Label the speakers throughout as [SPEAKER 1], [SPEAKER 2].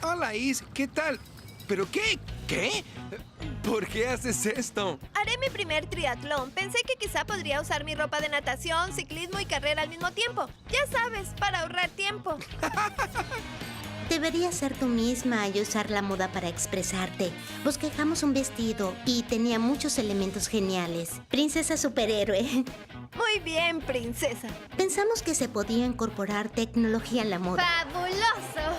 [SPEAKER 1] Hola, Is, ¿qué tal? ¿Pero qué? ¿Qué? ¿Por qué haces esto?
[SPEAKER 2] Haré mi primer triatlón. Pensé que quizá podría usar mi ropa de natación, ciclismo y carrera al mismo tiempo. Ya sabes, para ahorrar tiempo.
[SPEAKER 3] Deberías ser tú misma y usar la moda para expresarte. Bosquejamos un vestido y tenía muchos elementos geniales. Princesa superhéroe.
[SPEAKER 2] Muy bien, princesa.
[SPEAKER 3] Pensamos que se podía incorporar tecnología en la moda.
[SPEAKER 2] ¡Fabuloso!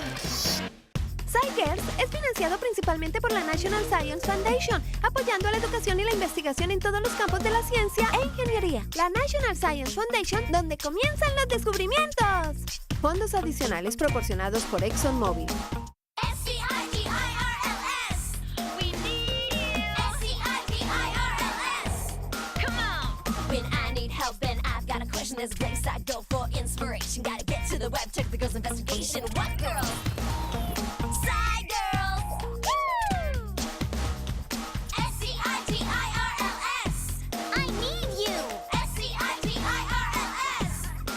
[SPEAKER 2] Cygirls es financiado principalmente por la National Science Foundation, apoyando a la educación y la investigación en todos los campos de la ciencia e ingeniería. La National Science Foundation, donde comienzan los descubrimientos. Fondos adicionales proporcionados por ExxonMobil.
[SPEAKER 4] SCIDIRLS. We need you. SCIDIRLS. Come on. When I need help and I've got a question, there's a place I go for inspiration. Gotta get to the web, check the girls' investigation. What girls? Sci girls. Woo! SCIDIRLS. I need you. SCIDIRLS.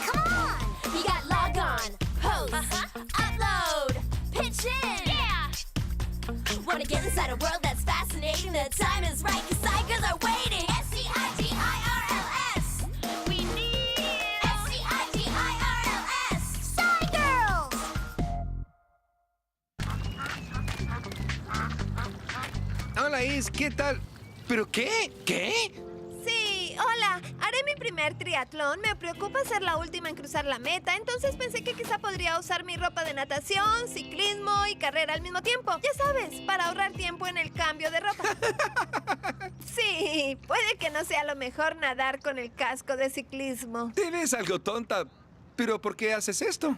[SPEAKER 4] Come on. You got log on, post, upload, pitch in. Yeah. Wanna get inside a world that's fascinating? The time is right, 'cause Tigers are waiting. SCIDIRLS. We need you. SCIDIRLS. Sci girls.
[SPEAKER 1] Hola, Is, ¿qué tal? ¿Pero qué? ¿Qué?
[SPEAKER 2] Sí, hola. Haré mi primer triatlón. Me preocupa ser la última en cruzar la meta, entonces pensé que quizá podría usar mi ropa de natación, ciclismo y carrera al mismo tiempo. Ya sabes, para ahorrar tiempo en el cambio de ropa. Sí, puede que no sea lo mejor nadar con el casco de ciclismo.
[SPEAKER 1] Te ves algo tonta. ¿Pero por qué haces esto?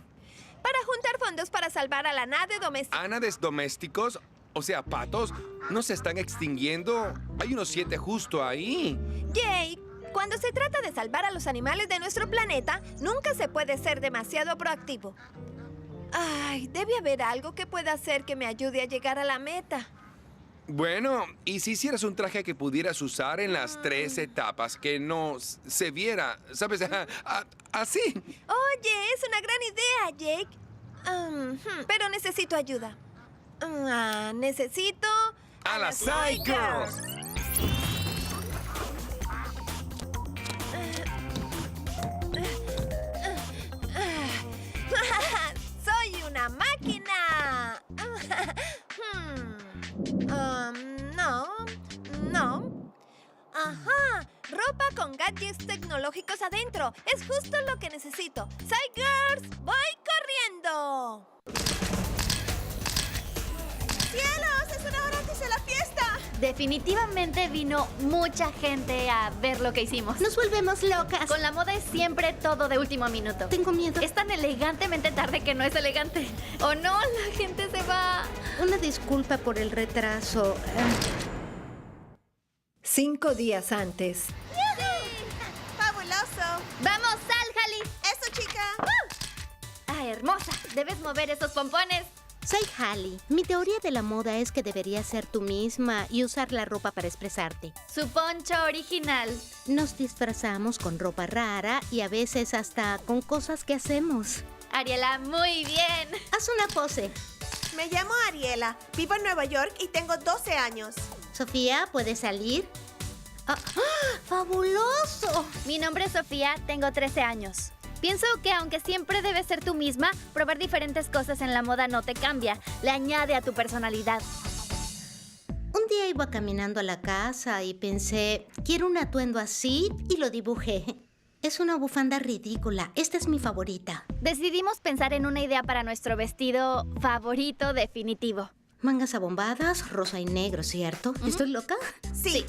[SPEAKER 2] Para juntar fondos para salvar a la nade doméstica.
[SPEAKER 1] ¿Ánades domésticos? O sea, patos, ¿no se están extinguiendo? Hay unos 7 justo ahí.
[SPEAKER 2] Jake, cuando se trata de salvar a los animales de nuestro planeta, nunca se puede ser demasiado proactivo. Ay, debe haber algo que pueda hacer que me ayude a llegar a la meta.
[SPEAKER 1] Bueno, ¿y si hicieras un traje que pudieras usar en las 3 etapas, que no se viera, ¿sabes? Así.
[SPEAKER 2] Oye, es una gran idea, Jake. Pero necesito ayuda. Necesito...
[SPEAKER 1] ¡A las Sci Girls!
[SPEAKER 2] ¡Soy una máquina! No. Ajá, ropa con gadgets tecnológicos adentro. Es justo lo que necesito. Sci Girls, voy corriendo. ¡Cielos! ¡Es una hora antes de la fiesta!
[SPEAKER 5] Definitivamente vino mucha gente a ver lo que hicimos.
[SPEAKER 3] Nos volvemos locas.
[SPEAKER 5] Con la moda es siempre todo de último minuto.
[SPEAKER 3] Tengo miedo.
[SPEAKER 5] Es tan elegantemente tarde que no es elegante. ¿O no? La gente se va.
[SPEAKER 3] Una disculpa por el retraso.
[SPEAKER 2] 5 días antes.
[SPEAKER 6] ¡Fabuloso!
[SPEAKER 5] ¡Vamos, sal, Jali!
[SPEAKER 6] ¡Eso, chica!
[SPEAKER 5] ¡Ah, hermosa! Debes mover esos pompones.
[SPEAKER 3] Soy Hallie. Mi teoría de la moda es que deberías ser tú misma y usar la ropa para expresarte.
[SPEAKER 5] Su poncho original.
[SPEAKER 3] Nos disfrazamos con ropa rara y a veces hasta con cosas que hacemos.
[SPEAKER 5] Ariela, muy bien.
[SPEAKER 3] Haz una pose.
[SPEAKER 6] Me llamo Ariela, vivo en Nueva York y tengo 12 años.
[SPEAKER 3] Sofía, ¿puedes salir? ¡Fabuloso!
[SPEAKER 5] Mi nombre es Sofía, tengo 13 años. Pienso que aunque siempre debes ser tú misma, probar diferentes cosas en la moda no te cambia, le añade a tu personalidad.
[SPEAKER 3] Un día iba caminando a la casa y pensé, quiero un atuendo así y lo dibujé. Es una bufanda ridícula, esta es mi favorita.
[SPEAKER 5] Decidimos pensar en una idea para nuestro vestido favorito definitivo.
[SPEAKER 3] Mangas abombadas, rosa y negro, ¿cierto? ¿Estoy loca?
[SPEAKER 6] Sí.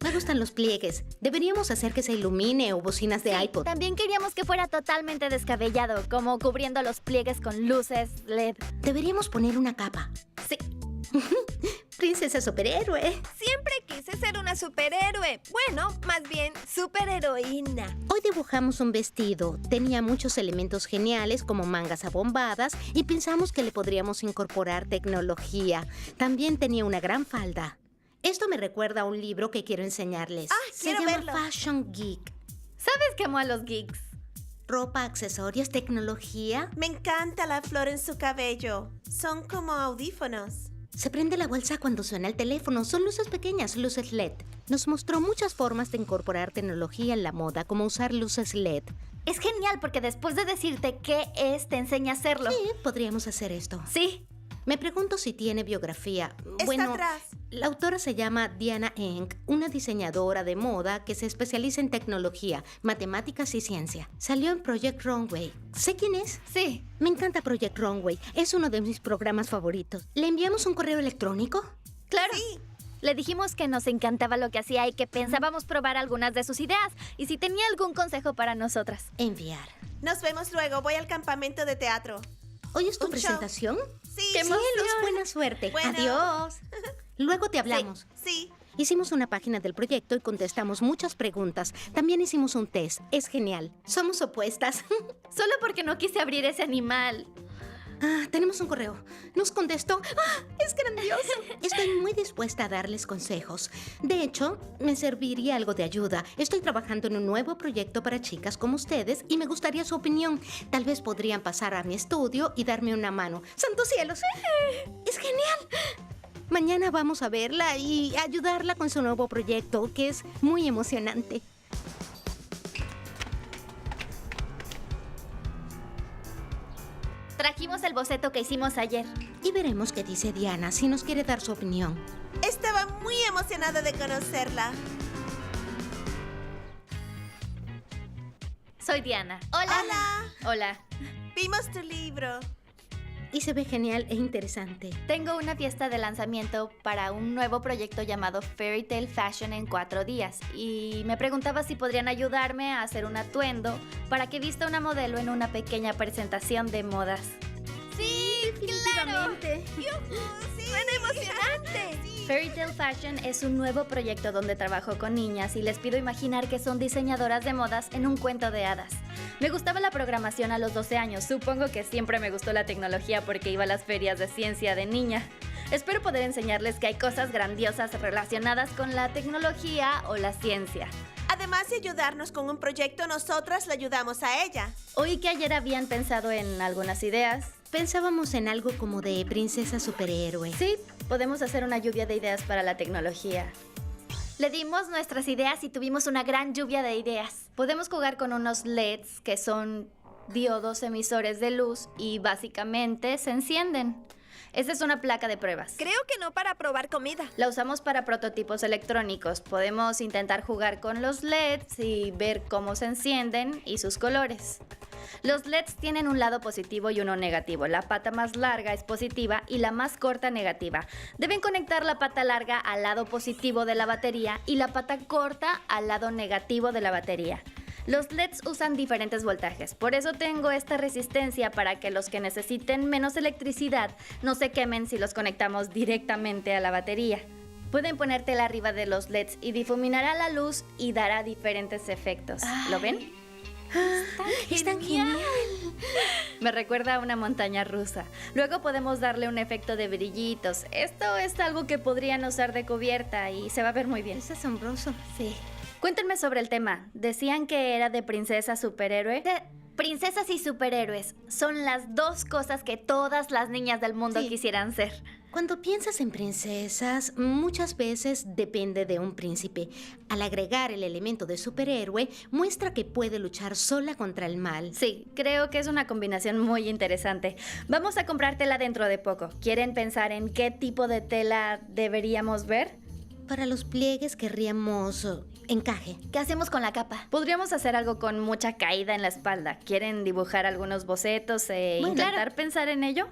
[SPEAKER 3] Me gustan los pliegues. Deberíamos hacer que se ilumine o bocinas de iPod.
[SPEAKER 5] También queríamos que fuera totalmente descabellado, como cubriendo los pliegues con luces LED.
[SPEAKER 3] Deberíamos poner una capa.
[SPEAKER 5] Sí.
[SPEAKER 3] Princesa superhéroe.
[SPEAKER 2] Siempre quise ser una superhéroe. Bueno, más bien, superheroína.
[SPEAKER 3] Hoy dibujamos un vestido. Tenía muchos elementos geniales como mangas abombadas y pensamos que le podríamos incorporar tecnología. También tenía una gran falda. Esto me recuerda a un libro que quiero enseñarles.
[SPEAKER 6] ¡Ah, quiero
[SPEAKER 3] Se llama
[SPEAKER 6] verlo!
[SPEAKER 3] Fashion Geek.
[SPEAKER 5] ¿Sabes que amo a los geeks?
[SPEAKER 3] Ropa, accesorios, tecnología.
[SPEAKER 6] Me encanta la flor en su cabello. Son como audífonos.
[SPEAKER 3] Se prende la bolsa cuando suena el teléfono. Son luces pequeñas, luces LED. Nos mostró muchas formas de incorporar tecnología en la moda, como usar luces LED.
[SPEAKER 5] Es genial porque después de decirte qué es, te enseña a hacerlo.
[SPEAKER 3] Sí, podríamos hacer esto.
[SPEAKER 5] Sí.
[SPEAKER 3] Me pregunto si tiene biografía.
[SPEAKER 6] Está atrás.
[SPEAKER 3] La autora se llama Diana Eng, una diseñadora de moda que se especializa en tecnología, matemáticas y ciencia. Salió en Project Runway. ¿Sé quién es?
[SPEAKER 5] Sí.
[SPEAKER 3] Me encanta Project Runway. Es uno de mis programas favoritos. ¿Le enviamos un correo electrónico?
[SPEAKER 5] Claro.
[SPEAKER 6] Sí.
[SPEAKER 5] Le dijimos que nos encantaba lo que hacía y que pensábamos probar algunas de sus ideas y si tenía algún consejo para nosotras.
[SPEAKER 3] Enviar.
[SPEAKER 6] Nos vemos luego. Voy al campamento de teatro.
[SPEAKER 3] ¿Hoy es tu
[SPEAKER 6] Un show.
[SPEAKER 3] presentación?
[SPEAKER 6] Sí.
[SPEAKER 5] ¡Qué
[SPEAKER 3] Cielos,
[SPEAKER 5] emoción!
[SPEAKER 3] buena suerte.
[SPEAKER 6] Bueno.
[SPEAKER 3] Adiós. Luego te hablamos.
[SPEAKER 6] Sí.
[SPEAKER 3] Hicimos una página del proyecto y contestamos muchas preguntas. También hicimos un test. Es genial. Somos opuestas.
[SPEAKER 5] Solo porque no quise abrir ese animal.
[SPEAKER 3] Tenemos un correo. Nos contestó. ¡Es grandioso! Estoy muy dispuesta a darles consejos. De hecho, me serviría algo de ayuda. Estoy trabajando en un nuevo proyecto para chicas como ustedes y me gustaría su opinión. Tal vez podrían pasar a mi estudio y darme una mano. ¡Santos cielos! ¡Es genial! Mañana vamos a verla y ayudarla con su nuevo proyecto, que es muy emocionante.
[SPEAKER 5] Trajimos el boceto que hicimos ayer.
[SPEAKER 3] Y veremos qué dice Diana, si nos quiere dar su opinión.
[SPEAKER 6] Estaba muy emocionada de conocerla.
[SPEAKER 5] Soy Diana. Hola.
[SPEAKER 6] Hola.
[SPEAKER 5] Hola.
[SPEAKER 6] Vimos tu libro.
[SPEAKER 3] Y se ve genial e interesante.
[SPEAKER 5] Tengo una fiesta de lanzamiento para un nuevo proyecto llamado Fairy Tale Fashion en 4 días. Y me preguntaba si podrían ayudarme a hacer un atuendo para que vista una modelo en una pequeña presentación de modas. ¡Sí, claro!
[SPEAKER 6] ¡Suena emocionante!
[SPEAKER 5] Fairy Tale Fashion es un nuevo proyecto donde trabajo con niñas y les pido imaginar que son diseñadoras de modas en un cuento de hadas. Me gustaba la programación a los 12 años. Supongo que siempre me gustó la tecnología porque iba a las ferias de ciencia de niña. Espero poder enseñarles que hay cosas grandiosas relacionadas con la tecnología o la ciencia.
[SPEAKER 6] Además de ayudarnos con un proyecto, nosotras le ayudamos a ella.
[SPEAKER 5] Oí que ayer habían pensado en algunas ideas.
[SPEAKER 3] Pensábamos en algo como de princesa superhéroe.
[SPEAKER 5] Sí, podemos hacer una lluvia de ideas para la tecnología. Le dimos nuestras ideas y tuvimos una gran lluvia de ideas. Podemos jugar con unos LEDs que son diodos emisores de luz y básicamente se encienden. Esta es una placa de pruebas.
[SPEAKER 2] Creo que no para probar comida.
[SPEAKER 5] La usamos para prototipos electrónicos. Podemos intentar jugar con los LEDs y ver cómo se encienden y sus colores. Los LEDs tienen un lado positivo y uno negativo. La pata más larga es positiva y la más corta negativa. Deben conectar la pata larga al lado positivo de la batería y la pata corta al lado negativo de la batería. Los LEDs usan diferentes voltajes, por eso tengo esta resistencia para que los que necesiten menos electricidad no se quemen si los conectamos directamente a la batería. Pueden poner tela arriba de los LEDs y difuminará la luz y dará diferentes efectos. ¿Lo ven?
[SPEAKER 3] ¡Es tan genial!
[SPEAKER 5] Me recuerda a una montaña rusa. Luego podemos darle un efecto de brillitos. Esto es algo que podrían usar de cubierta y se va a ver muy bien.
[SPEAKER 3] Es asombroso.
[SPEAKER 5] Sí. Cuéntenme sobre el tema. Decían que era de princesa superhéroe. Princesas y superhéroes son las dos cosas que todas las niñas del mundo
[SPEAKER 3] Sí.
[SPEAKER 5] quisieran ser.
[SPEAKER 3] Cuando piensas en princesas, muchas veces depende de un príncipe. Al agregar el elemento de superhéroe, muestra que puede luchar sola contra el mal.
[SPEAKER 5] Sí, creo que es una combinación muy interesante. Vamos a comprar tela dentro de poco. ¿Quieren pensar en qué tipo de tela deberíamos ver?
[SPEAKER 3] Para los pliegues querríamos encaje.
[SPEAKER 5] ¿Qué hacemos con la capa? Podríamos hacer algo con mucha caída en la espalda. ¿Quieren dibujar algunos bocetos e
[SPEAKER 3] Bueno,
[SPEAKER 5] intentar
[SPEAKER 3] claro.
[SPEAKER 5] pensar en ello?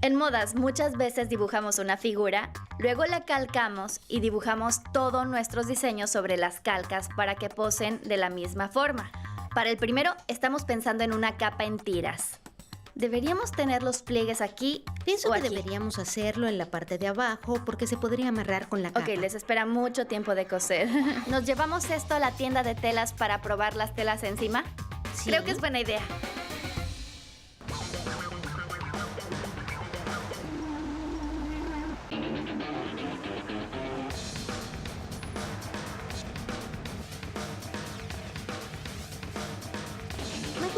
[SPEAKER 5] En modas muchas veces dibujamos una figura, luego la calcamos y dibujamos todos nuestros diseños sobre las calcas para que posen de la misma forma. Para el primero estamos pensando en una capa en tiras. Deberíamos tener los pliegues aquí
[SPEAKER 3] Pienso
[SPEAKER 5] o
[SPEAKER 3] que
[SPEAKER 5] aquí.
[SPEAKER 3] deberíamos hacerlo en la parte de abajo porque se podría amarrar con la capa.
[SPEAKER 5] Ok, les espera mucho tiempo de coser. ¿Nos llevamos esto a la tienda de telas para probar las telas encima?
[SPEAKER 3] Sí.
[SPEAKER 5] Creo que es buena idea.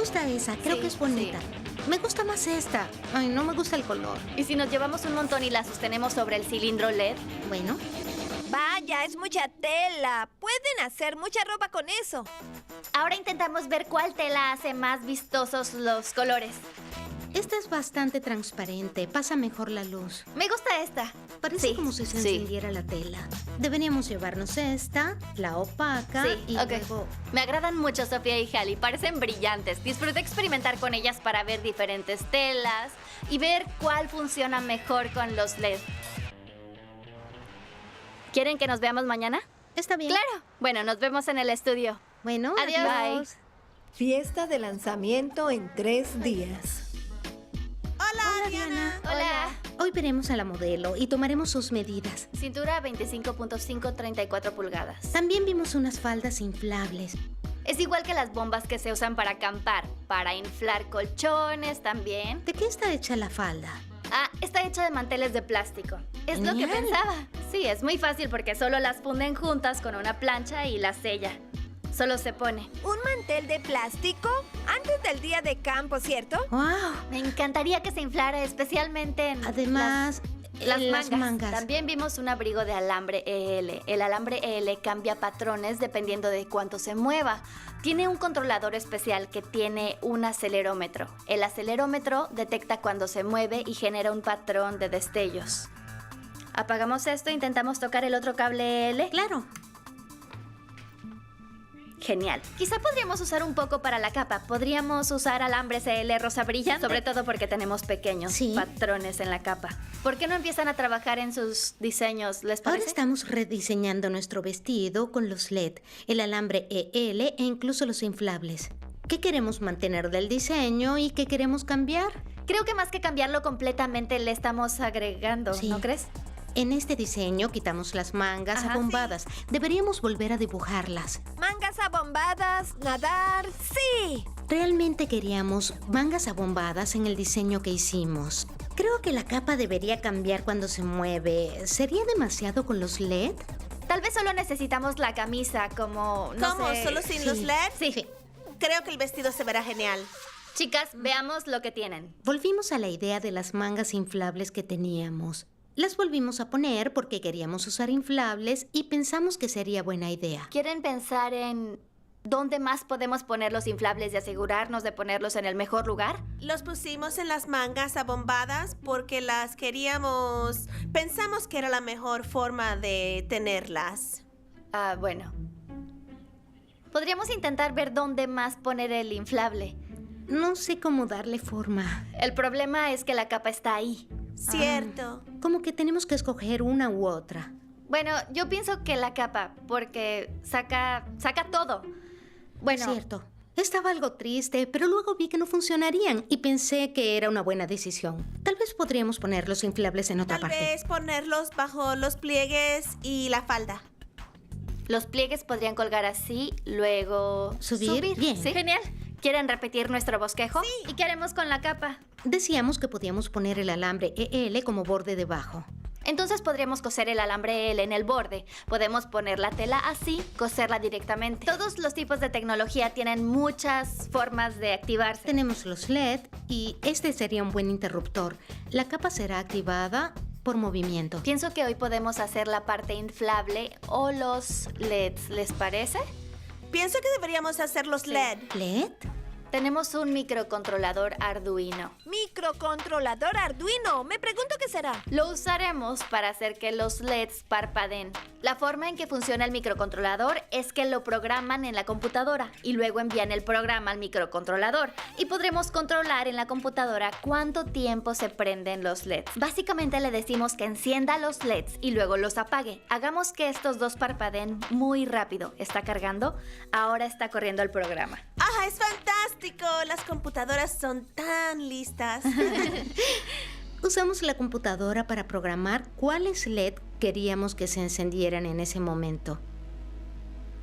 [SPEAKER 3] gusta esa, creo
[SPEAKER 5] Sí,
[SPEAKER 3] que es bonita. Me gusta más esta. Ay, no me gusta el color.
[SPEAKER 5] ¿Y si nos llevamos un montón y la sostenemos sobre el cilindro LED?
[SPEAKER 3] Bueno,
[SPEAKER 2] Vaya, es mucha tela. Pueden hacer mucha ropa con eso.
[SPEAKER 5] Ahora intentamos ver cuál tela hace más vistosos los colores.
[SPEAKER 3] esta es bastante transparente, pasa mejor la luz.
[SPEAKER 5] Me gusta esta.
[SPEAKER 3] Parece
[SPEAKER 5] Sí,
[SPEAKER 3] como si se
[SPEAKER 5] sí.
[SPEAKER 3] encendiera la tela. Deberíamos llevarnos esta, la opaca
[SPEAKER 5] Sí,
[SPEAKER 3] y
[SPEAKER 5] ok.
[SPEAKER 3] luego...
[SPEAKER 5] Me agradan mucho Sofía y Hallie, parecen brillantes. Disfruté experimentar con ellas para ver diferentes telas y ver cuál funciona mejor con los LED. ¿Quieren que nos veamos mañana?
[SPEAKER 3] Está bien.
[SPEAKER 5] Claro. Bueno, nos vemos en el estudio.
[SPEAKER 3] Bueno,
[SPEAKER 5] Adiós.
[SPEAKER 3] adiós.
[SPEAKER 2] Fiesta de lanzamiento en 3 días.
[SPEAKER 6] Hola, Diana.
[SPEAKER 5] Hola.
[SPEAKER 3] Hoy veremos a la modelo y tomaremos sus medidas.
[SPEAKER 5] Cintura 25.5, 34 pulgadas.
[SPEAKER 3] También vimos unas faldas inflables.
[SPEAKER 5] Es igual que las bombas que se usan para acampar, para inflar colchones también.
[SPEAKER 3] ¿De qué está hecha la falda?
[SPEAKER 5] Ah, está hecha de manteles de plástico. Es lo que
[SPEAKER 3] Genial.
[SPEAKER 5] pensaba. Sí, es muy fácil porque solo las funden juntas con una plancha y las sella. Solo se pone.
[SPEAKER 2] ¿Un mantel de plástico? Antes del día de campo, ¿cierto?
[SPEAKER 3] ¡Wow!
[SPEAKER 5] Me encantaría que se inflara, especialmente en
[SPEAKER 3] Además,
[SPEAKER 5] las mangas. También vimos un abrigo de alambre EL. El alambre EL cambia patrones dependiendo de cuánto se mueva. Tiene un controlador especial que tiene un acelerómetro. El acelerómetro detecta cuando se mueve y genera un patrón de destellos. Apagamos esto e intentamos tocar el otro cable EL.
[SPEAKER 3] Claro.
[SPEAKER 5] Genial. Quizá podríamos usar un poco para la capa. Podríamos usar alambres EL rosa brillante, sobre todo porque tenemos pequeños
[SPEAKER 3] Sí.
[SPEAKER 5] patrones en la capa. ¿Por qué no empiezan a trabajar en sus diseños? ¿Les
[SPEAKER 3] Ahora
[SPEAKER 5] parece?
[SPEAKER 3] estamos rediseñando nuestro vestido con los LED, el alambre EL e incluso los inflables. ¿Qué queremos mantener del diseño y qué queremos cambiar?
[SPEAKER 5] Creo que más que cambiarlo completamente le estamos agregando,
[SPEAKER 3] Sí.
[SPEAKER 5] ¿no crees?
[SPEAKER 3] En este diseño quitamos las mangas
[SPEAKER 5] Ajá,
[SPEAKER 3] abombadas. Deberíamos volver a dibujarlas.
[SPEAKER 2] Mangas abombadas, nadar, sí.
[SPEAKER 3] Realmente queríamos mangas abombadas en el diseño que hicimos. Creo que la capa debería cambiar cuando se mueve. ¿Sería demasiado con los LED?
[SPEAKER 5] Tal vez solo necesitamos la camisa como, no
[SPEAKER 6] ¿Cómo?
[SPEAKER 5] sé.
[SPEAKER 6] ¿Solo sin
[SPEAKER 3] sí.
[SPEAKER 6] los LED?
[SPEAKER 5] Sí.
[SPEAKER 6] Creo que el vestido se verá genial.
[SPEAKER 5] Chicas, veamos lo que tienen.
[SPEAKER 3] Volvimos a la idea de las mangas inflables que teníamos. Las volvimos a poner porque queríamos usar inflables y pensamos que sería buena idea.
[SPEAKER 5] ¿Quieren pensar en dónde más podemos poner los inflables y asegurarnos de ponerlos en el mejor lugar?
[SPEAKER 6] Los pusimos en las mangas abombadas porque las queríamos... Pensamos que era la mejor forma de tenerlas.
[SPEAKER 5] Ah, bueno. Podríamos intentar ver dónde más poner el inflable.
[SPEAKER 3] No sé cómo darle forma.
[SPEAKER 5] El problema es que la capa está ahí.
[SPEAKER 6] Cierto.
[SPEAKER 3] Como que tenemos que escoger una u otra.
[SPEAKER 5] Bueno, yo pienso que la capa, porque saca todo. Bueno,
[SPEAKER 3] Cierto. Estaba algo triste, pero luego vi que no funcionarían y pensé que era una buena decisión. Tal vez podríamos poner los inflables en otra
[SPEAKER 6] Tal
[SPEAKER 3] parte.
[SPEAKER 6] vez ponerlos bajo los pliegues y la falda.
[SPEAKER 5] los pliegues podrían colgar así, luego
[SPEAKER 3] ¿Subir? Bien.
[SPEAKER 5] Sí, genial. ¿Quieren repetir nuestro bosquejo? Sí. ¿Y qué haremos con la capa?
[SPEAKER 3] Decíamos que podíamos poner el alambre EL como borde debajo.
[SPEAKER 5] Entonces podríamos coser el alambre L en el borde. Podemos poner la tela así, coserla directamente. Todos los tipos de tecnología tienen muchas formas de activarse.
[SPEAKER 3] Tenemos los LED y este sería un buen interruptor. La capa será activada por movimiento.
[SPEAKER 5] Pienso que hoy podemos hacer la parte inflable o los LEDs, ¿les parece?
[SPEAKER 6] Pienso que deberíamos hacer los LED.
[SPEAKER 3] ¿LED?
[SPEAKER 5] Tenemos un microcontrolador Arduino.
[SPEAKER 2] Microcontrolador Arduino. Me pregunto qué será.
[SPEAKER 5] Lo usaremos para hacer que los LEDs parpadeen. La forma en que funciona el microcontrolador es que lo programan en la computadora y luego envían el programa al microcontrolador y podremos controlar en la computadora cuánto tiempo se prenden los LEDs. Básicamente le decimos que encienda los LEDs y luego los apague. Hagamos que estos dos parpadeen muy rápido. ¿Está cargando? Ahora está corriendo el programa.
[SPEAKER 6] ¡Ah, es fantástico! Las computadoras son tan listas.
[SPEAKER 3] Usamos la computadora para programar cuáles LED queríamos que se encendieran en ese momento.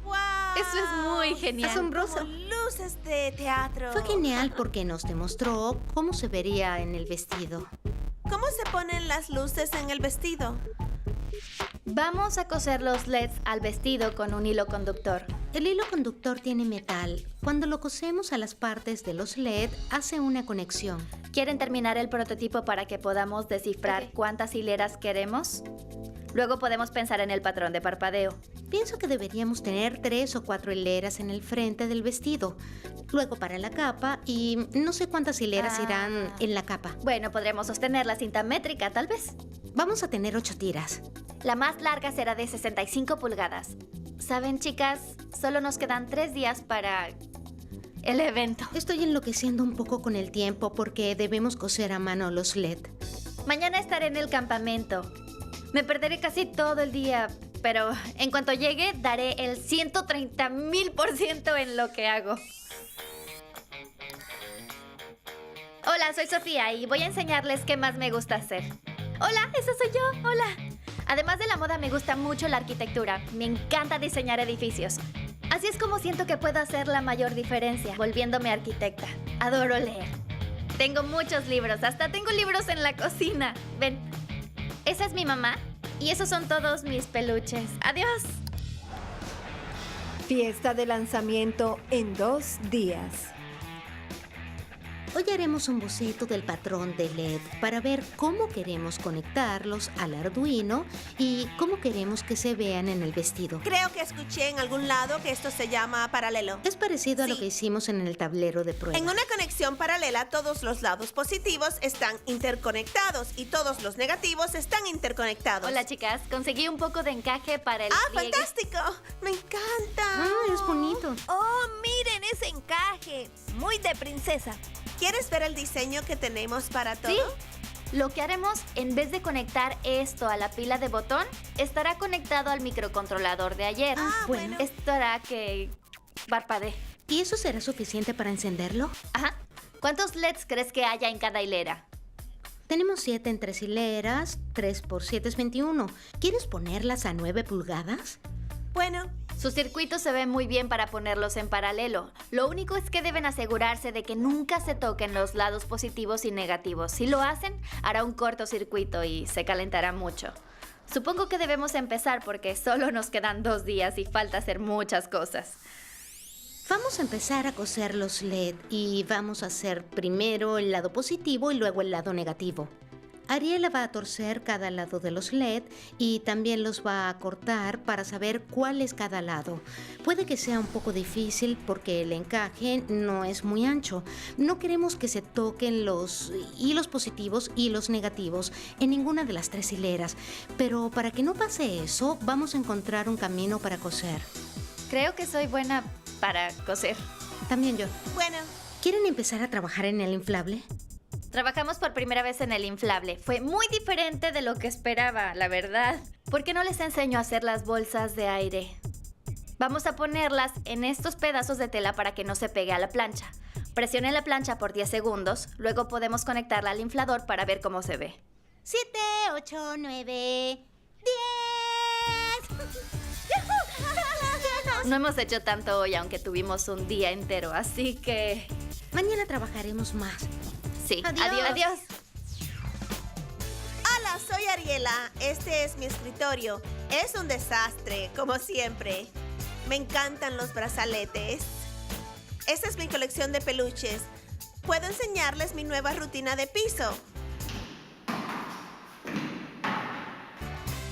[SPEAKER 6] ¡Wow!
[SPEAKER 5] Eso es muy genial.
[SPEAKER 3] Asombroso.
[SPEAKER 6] Como luces de teatro.
[SPEAKER 3] Fue genial porque nos demostró cómo se vería en el vestido.
[SPEAKER 6] ¿Cómo se ponen las luces en el vestido?
[SPEAKER 5] Vamos a coser los LEDs al vestido con un hilo conductor.
[SPEAKER 3] El hilo conductor tiene metal. Cuando lo cosemos a las partes de los LED, hace una conexión.
[SPEAKER 5] ¿Quieren terminar el prototipo para que podamos descifrar cuántas hileras queremos? Luego podemos pensar en el patrón de parpadeo.
[SPEAKER 3] Pienso que deberíamos tener 3 o 4 hileras en el frente del vestido. Luego para la capa y no sé cuántas hileras irán en la capa.
[SPEAKER 5] Bueno, podremos sostener la cinta métrica, tal vez.
[SPEAKER 3] Vamos a tener 8 tiras.
[SPEAKER 5] La más larga será de 65 pulgadas. ¿Saben, chicas? Solo nos quedan 3 días para el evento.
[SPEAKER 3] Estoy enloqueciendo un poco con el tiempo porque debemos coser a mano los LED.
[SPEAKER 5] Mañana estaré en el campamento. Me perderé casi todo el día, pero en cuanto llegue daré el 130,000% en lo que hago. Hola, soy Sofía y voy a enseñarles qué más me gusta hacer. Hola, esa soy yo. Hola. Además de la moda, me gusta mucho la arquitectura. Me encanta diseñar edificios. Así es como siento que puedo hacer la mayor diferencia, volviéndome arquitecta. Adoro leer. Tengo muchos libros, hasta tengo libros en la cocina. Ven, esa es mi mamá y esos son todos mis peluches. Adiós.
[SPEAKER 7] Fiesta de lanzamiento en 2 días.
[SPEAKER 3] Hoy haremos un boceto del patrón de LED para ver cómo queremos conectarlos al Arduino y cómo queremos que se vean en el vestido.
[SPEAKER 6] Creo que escuché en algún lado que esto se llama paralelo.
[SPEAKER 3] Es parecido a lo
[SPEAKER 6] Sí.
[SPEAKER 3] que hicimos en el tablero de prueba.
[SPEAKER 6] En una conexión paralela, todos los lados positivos están interconectados y todos los negativos están interconectados.
[SPEAKER 5] Hola, chicas. Conseguí un poco de encaje para el pliegue.
[SPEAKER 6] ¡Fantástico! ¡Me encanta!
[SPEAKER 3] Es bonito.
[SPEAKER 2] ¡Oh, miren ese encaje! Muy de princesa.
[SPEAKER 6] ¿Quieres ver el diseño que tenemos para todo?
[SPEAKER 5] Sí. Lo que haremos, en vez de conectar esto a la pila de botón, estará conectado al microcontrolador de ayer.
[SPEAKER 6] bueno.
[SPEAKER 5] Esto hará que parpadee.
[SPEAKER 3] ¿Y eso será suficiente para encenderlo?
[SPEAKER 5] Ajá. ¿Cuántos LEDs crees que haya en cada hilera?
[SPEAKER 3] Tenemos 7 en 3 hileras. 3 por 7 es 21. ¿Quieres ponerlas a 9 pulgadas?
[SPEAKER 6] Bueno,
[SPEAKER 5] Su circuito se ve muy bien para ponerlos en paralelo. Lo único es que deben asegurarse de que nunca se toquen los lados positivos y negativos. Si lo hacen, hará un cortocircuito y se calentará mucho. Supongo que debemos empezar porque solo nos quedan 2 días y falta hacer muchas cosas.
[SPEAKER 3] Vamos a empezar a coser los LED y vamos a hacer primero el lado positivo y luego el lado negativo. Ariela va a torcer cada lado de los LED y también los va a cortar para saber cuál es cada lado. Puede que sea un poco difícil porque el encaje no es muy ancho. No queremos que se toquen los hilos positivos y los negativos en ninguna de las 3 hileras. Pero para que no pase eso, vamos a encontrar un camino para coser.
[SPEAKER 5] Creo que soy buena para coser.
[SPEAKER 3] También yo.
[SPEAKER 6] bueno.
[SPEAKER 3] ¿Quieren empezar a trabajar en el inflable?
[SPEAKER 5] Trabajamos por primera vez en el inflable. Fue muy diferente de lo que esperaba, la verdad. ¿Por qué no les enseño a hacer las bolsas de aire? Vamos a ponerlas en estos pedazos de tela para que no se pegue a la plancha. Presione la plancha por 10 segundos, luego podemos conectarla al inflador para ver cómo se ve.
[SPEAKER 3] 7, 8, 9, 10.
[SPEAKER 5] No hemos hecho tanto hoy, aunque tuvimos un día entero, así que...
[SPEAKER 3] Mañana trabajaremos más.
[SPEAKER 5] Sí,
[SPEAKER 3] Adiós.
[SPEAKER 5] adiós.
[SPEAKER 6] Hola, soy Ariela. Este es mi escritorio. Es un desastre, como siempre. Me encantan los brazaletes. Esta es mi colección de peluches. Puedo enseñarles mi nueva rutina de piso.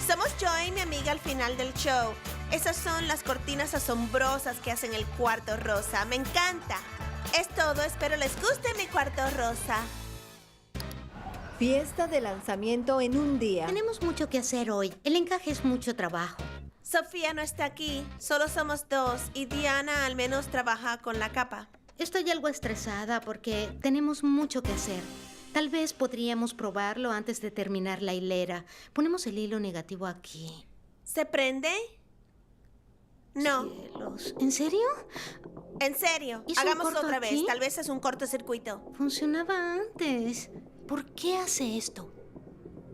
[SPEAKER 6] Somos yo y mi amiga al final del show. Esas son las cortinas asombrosas que hacen el cuarto rosa. Me encanta. Es todo, espero les guste mi cuarto rosa.
[SPEAKER 7] Fiesta de lanzamiento en un día.
[SPEAKER 3] Tenemos mucho que hacer hoy. El encaje es mucho trabajo.
[SPEAKER 6] Sofía no está aquí, solo somos 2 y Diana al menos trabaja con la capa.
[SPEAKER 3] Estoy algo estresada porque tenemos mucho que hacer. Tal vez podríamos probarlo antes de terminar la hilera. Ponemos el hilo negativo aquí.
[SPEAKER 6] ¿Se prende? No,
[SPEAKER 3] Cielos. ¿En serio?
[SPEAKER 6] en serio,
[SPEAKER 3] ¿Hizo un
[SPEAKER 6] hagámoslo
[SPEAKER 3] corto
[SPEAKER 6] otra vez,
[SPEAKER 3] aquí?
[SPEAKER 6] tal vez es un cortocircuito.
[SPEAKER 3] Funcionaba antes. ¿Por qué hace esto?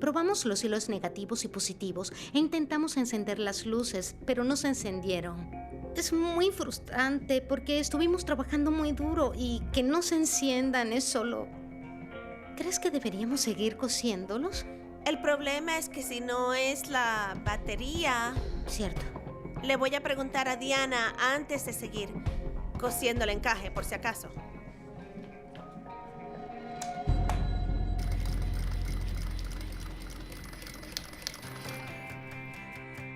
[SPEAKER 3] Probamos los hilos negativos y positivos e intentamos encender las luces, pero no se encendieron. Es muy frustrante porque estuvimos trabajando muy duro y que no se enciendan es solo... ¿Crees que deberíamos seguir cosiéndolos?
[SPEAKER 6] El problema es que si no es la batería...
[SPEAKER 3] Cierto.
[SPEAKER 6] Le voy a preguntar a Diana antes de seguir cosiendo el encaje, por si acaso.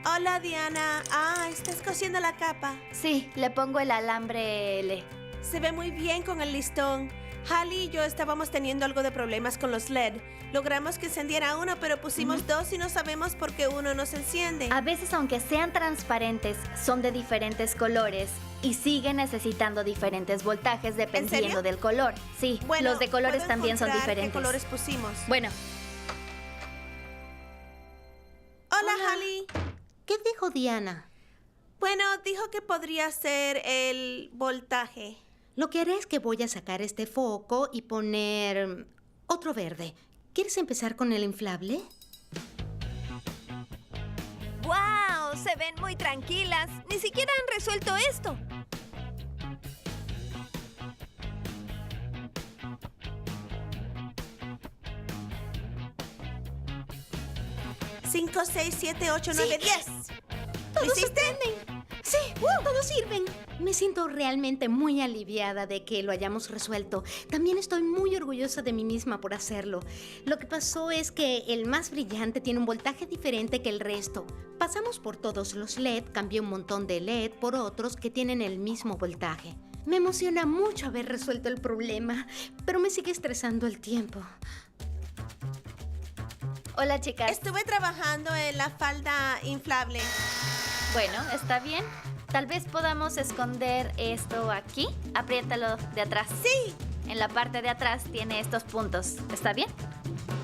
[SPEAKER 6] Hola, Diana. ¿Estás cosiendo la capa?
[SPEAKER 5] Sí, le pongo el alambre L.
[SPEAKER 6] Se ve muy bien con el listón. Hallie y yo estábamos teniendo algo de problemas con los LED. Logramos que encendiera uno, pero pusimos dos y no sabemos por qué uno no se enciende.
[SPEAKER 5] A veces, aunque sean transparentes, son de diferentes colores y siguen necesitando diferentes voltajes dependiendo
[SPEAKER 6] serio?
[SPEAKER 5] del color. Sí,
[SPEAKER 6] Bueno,
[SPEAKER 5] los de colores
[SPEAKER 6] ¿puedo
[SPEAKER 5] también son
[SPEAKER 6] encontrar
[SPEAKER 5] diferentes.
[SPEAKER 6] ¿Qué colores pusimos?
[SPEAKER 5] Bueno,
[SPEAKER 6] Hola,
[SPEAKER 3] Hola.
[SPEAKER 6] Hallie.
[SPEAKER 3] ¿Qué dijo Diana?
[SPEAKER 6] Bueno, dijo que podría ser el voltaje.
[SPEAKER 3] Lo que haré es que voy a sacar este foco y poner otro verde. ¿Quieres empezar con el inflable?
[SPEAKER 2] ¡Wow! Se ven muy tranquilas. Ni siquiera han resuelto esto.
[SPEAKER 6] Cinco, 6, 7, 8, 9, 10. ¿Lo hiciste?
[SPEAKER 3] Sí, todos sirven. Me siento realmente muy aliviada de que lo hayamos resuelto. También estoy muy orgullosa de mí misma por hacerlo. Lo que pasó es que el más brillante tiene un voltaje diferente que el resto. Pasamos por todos los LED, cambié un montón de LED por otros que tienen el mismo voltaje. Me emociona mucho haber resuelto el problema, pero me sigue estresando el tiempo.
[SPEAKER 5] hola chicas.
[SPEAKER 6] Estuve trabajando en la falda inflable.
[SPEAKER 5] Bueno, está bien. Tal vez podamos esconder esto aquí. Apriétalo de atrás.
[SPEAKER 6] Sí.
[SPEAKER 5] En la parte de atrás tiene estos puntos. ¿Está bien?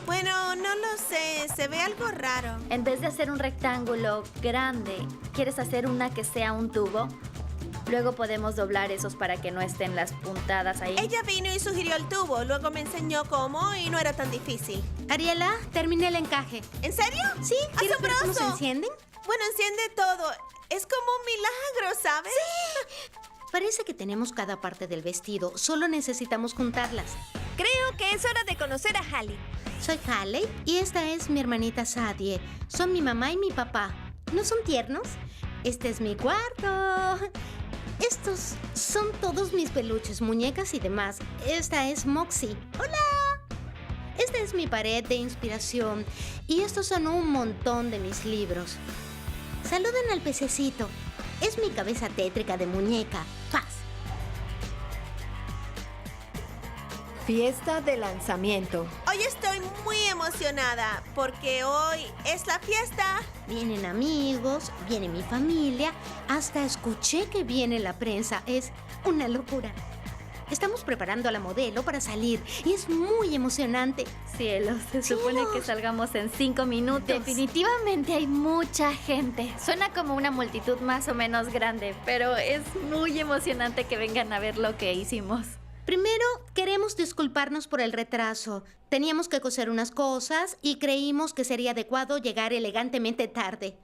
[SPEAKER 6] Bueno, no lo sé. Se ve algo raro.
[SPEAKER 5] En vez de hacer un rectángulo grande, ¿quieres hacer una que sea un tubo? Luego podemos doblar esos para que no estén las puntadas ahí.
[SPEAKER 6] Ella vino y sugirió el tubo. Luego me enseñó cómo y no era tan difícil.
[SPEAKER 3] Ariela, terminé el encaje.
[SPEAKER 6] ¿En serio?
[SPEAKER 3] ¿Sí? ¿Quieres ver cómo se
[SPEAKER 6] ¡Asombroso!
[SPEAKER 3] encienden?
[SPEAKER 6] Bueno, enciende todo. Es como un milagro, ¿sabes?
[SPEAKER 3] Parece que tenemos cada parte del vestido. Solo necesitamos juntarlas.
[SPEAKER 2] Creo que es hora de conocer a Hallie.
[SPEAKER 3] Soy Haley y esta es mi hermanita Sadie. Son mi mamá y mi papá. ¿No son tiernos? Este es mi cuarto. Estos son todos mis peluches, muñecas y demás. Esta es Moxie. ¡Hola! Esta es mi pared de inspiración. Y estos son un montón de mis libros. Saluden al pececito. Es mi cabeza tétrica de muñeca. Paz.
[SPEAKER 7] Fiesta de lanzamiento.
[SPEAKER 6] Hoy estoy muy emocionada porque hoy es la fiesta.
[SPEAKER 3] Vienen amigos, viene mi familia, hasta escuché que viene la prensa. Es una locura. Estamos preparando a la modelo para salir y es muy emocionante.
[SPEAKER 5] Cielos, se supone que salgamos en 5 minutos. Definitivamente hay mucha gente. Suena como una multitud más o menos grande, pero es muy emocionante que vengan a ver lo que hicimos.
[SPEAKER 3] Primero, queremos disculparnos por el retraso. Teníamos que coser unas cosas y creímos que sería adecuado llegar elegantemente tarde.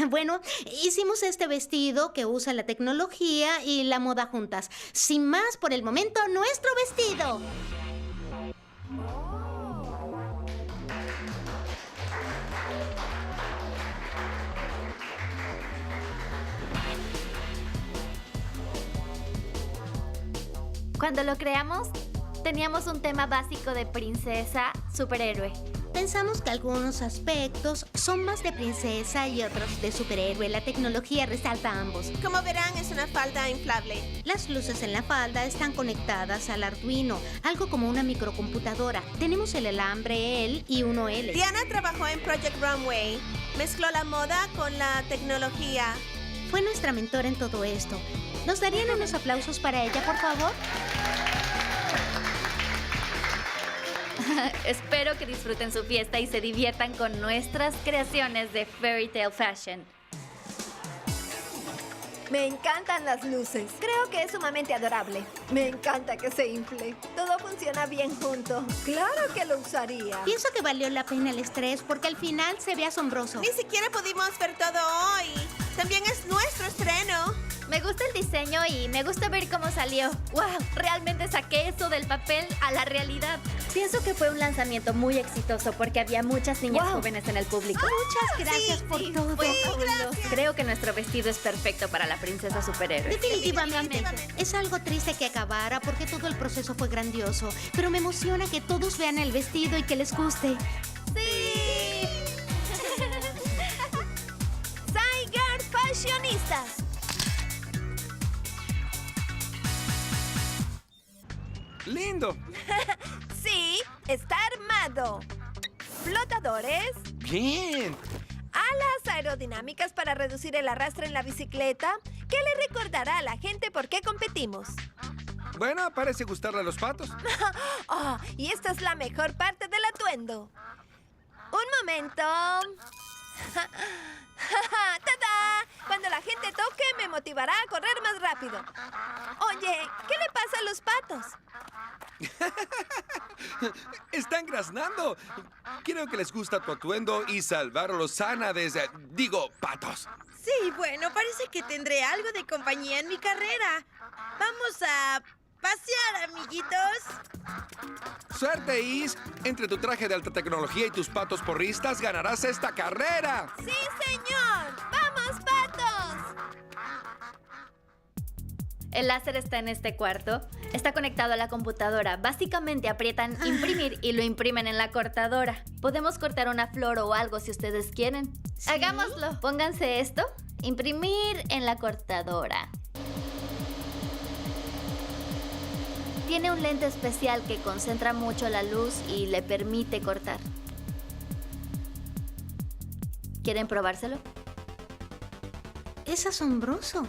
[SPEAKER 3] Bueno, hicimos este vestido que usa la tecnología y la moda juntas. Sin más, por el momento, nuestro vestido.
[SPEAKER 5] Cuando lo creamos, teníamos un tema básico de princesa, superhéroe.
[SPEAKER 3] Pensamos que algunos aspectos son más de princesa y otros de superhéroe. La tecnología resalta a ambos.
[SPEAKER 6] Como verán, es una falda inflable.
[SPEAKER 3] Las luces en la falda están conectadas al Arduino, algo como una microcomputadora. Tenemos el alambre L y uno L.
[SPEAKER 6] Diana trabajó en Project Runway. Mezcló la moda con la tecnología.
[SPEAKER 3] Fue nuestra mentora en todo esto. ¿Nos darían unos aplausos para ella, por favor?
[SPEAKER 5] Espero que disfruten su fiesta y se diviertan con nuestras creaciones de Fairy Tale Fashion.
[SPEAKER 7] Me encantan las luces.
[SPEAKER 2] Creo que es sumamente adorable.
[SPEAKER 7] Me encanta que se infle.
[SPEAKER 2] Todo funciona bien junto.
[SPEAKER 7] Claro que lo usaría.
[SPEAKER 3] Pienso que valió la pena el estrés porque al final se ve asombroso.
[SPEAKER 6] Ni siquiera pudimos ver todo hoy. También es nuestro estreno.
[SPEAKER 5] Me gusta el diseño y me gusta ver cómo salió. ¡Wow! Realmente saqué eso del papel a la realidad. Pienso que fue un lanzamiento muy exitoso porque había muchas niñas jóvenes en el público.
[SPEAKER 3] Muchas gracias por todo.
[SPEAKER 5] Fue fabuloso. Creo que nuestro vestido es perfecto para la princesa superhéroe.
[SPEAKER 3] Definitivamente. Es algo triste que acabara porque todo el proceso fue grandioso. Pero me emociona que todos vean el vestido y que les guste.
[SPEAKER 5] ¡Sí!
[SPEAKER 2] Zygarde Fashionistas.
[SPEAKER 1] ¡Lindo!
[SPEAKER 2] Sí, está armado. Flotadores,
[SPEAKER 1] ¡Bien!
[SPEAKER 2] alas aerodinámicas para reducir el arrastre en la bicicleta, que le recordará a la gente por qué competimos.
[SPEAKER 1] Bueno, parece gustarle a los patos.
[SPEAKER 2] Oh, y esta es la mejor parte del atuendo. Un momento. ¡Tada! Cuando la gente toque, me motivará a correr más rápido. Oye, ¿qué le pasa a los patos?
[SPEAKER 1] ¡Están graznando! Creo que les gusta tu atuendo y salvar a los ánades. Digo, patos.
[SPEAKER 8] Sí, bueno, parece que tendré algo de compañía en mi carrera. Vamos a pasear, amiguitos.
[SPEAKER 1] ¡Suerte, Is! Entre tu traje de alta tecnología y tus patos porristas ganarás esta carrera.
[SPEAKER 2] ¡Sí, señor! ¡Vamos, patos!
[SPEAKER 5] El láser está en este cuarto. Está conectado a la computadora. Básicamente aprietan imprimir y lo imprimen en la cortadora. Podemos cortar una flor o algo si ustedes quieren.
[SPEAKER 3] ¿Sí?
[SPEAKER 5] Hagámoslo. Pónganse esto. Imprimir en la cortadora. Tiene un lente especial que concentra mucho la luz y le permite cortar. ¿Quieren probárselo?
[SPEAKER 3] Es asombroso.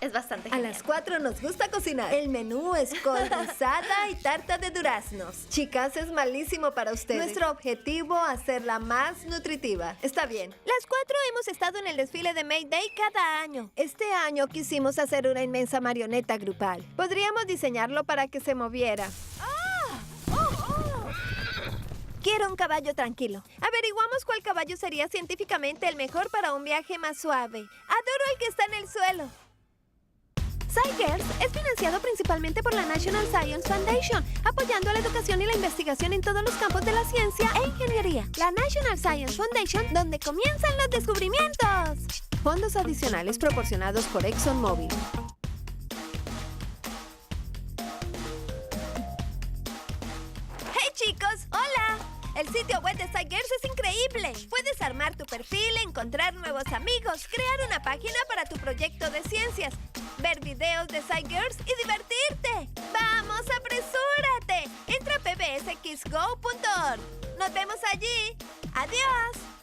[SPEAKER 5] Es bastante
[SPEAKER 7] A
[SPEAKER 5] genial.
[SPEAKER 7] las 4 nos gusta cocinar. El menú es col rizada y tarta de duraznos. Chicas, es malísimo para ustedes. Nuestro objetivo, hacerla más nutritiva. Está bien.
[SPEAKER 2] Las 4 hemos estado en el desfile de May Day cada año.
[SPEAKER 7] Este año quisimos hacer una inmensa marioneta grupal. Podríamos diseñarlo para que se moviera.
[SPEAKER 2] Quiero un caballo tranquilo. Averiguamos cuál caballo sería científicamente el mejor para un viaje más suave. Adoro el que está en el suelo. Zygarde es financiado principalmente por la National Science Foundation, apoyando la educación y la investigación en todos los campos de la ciencia e ingeniería. La National Science Foundation, donde comienzan los descubrimientos.
[SPEAKER 7] Fondos adicionales proporcionados por ExxonMobil.
[SPEAKER 2] ¡Hey, chicos! ¡Hola! El sitio web de Zygarde es increíble. Puedes armar tu perfil, encontrar nuevos amigos, crear una página para tu proyecto de ciencias, ver videos de Zygarde y divertirte. ¡Vamos, apresúrate! Entra a pbsxgo.org. ¡Nos vemos allí! ¡Adiós!